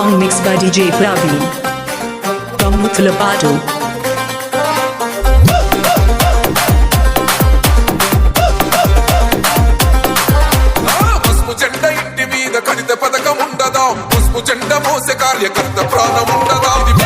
song mixed by DJ Praveen from Muthalapadu. ఇంటి మీద కడిత పథకం ఉండదా, పుష్పు జెండ మోసే కార్యకర్త ప్రాణం ఉండదా, ఇది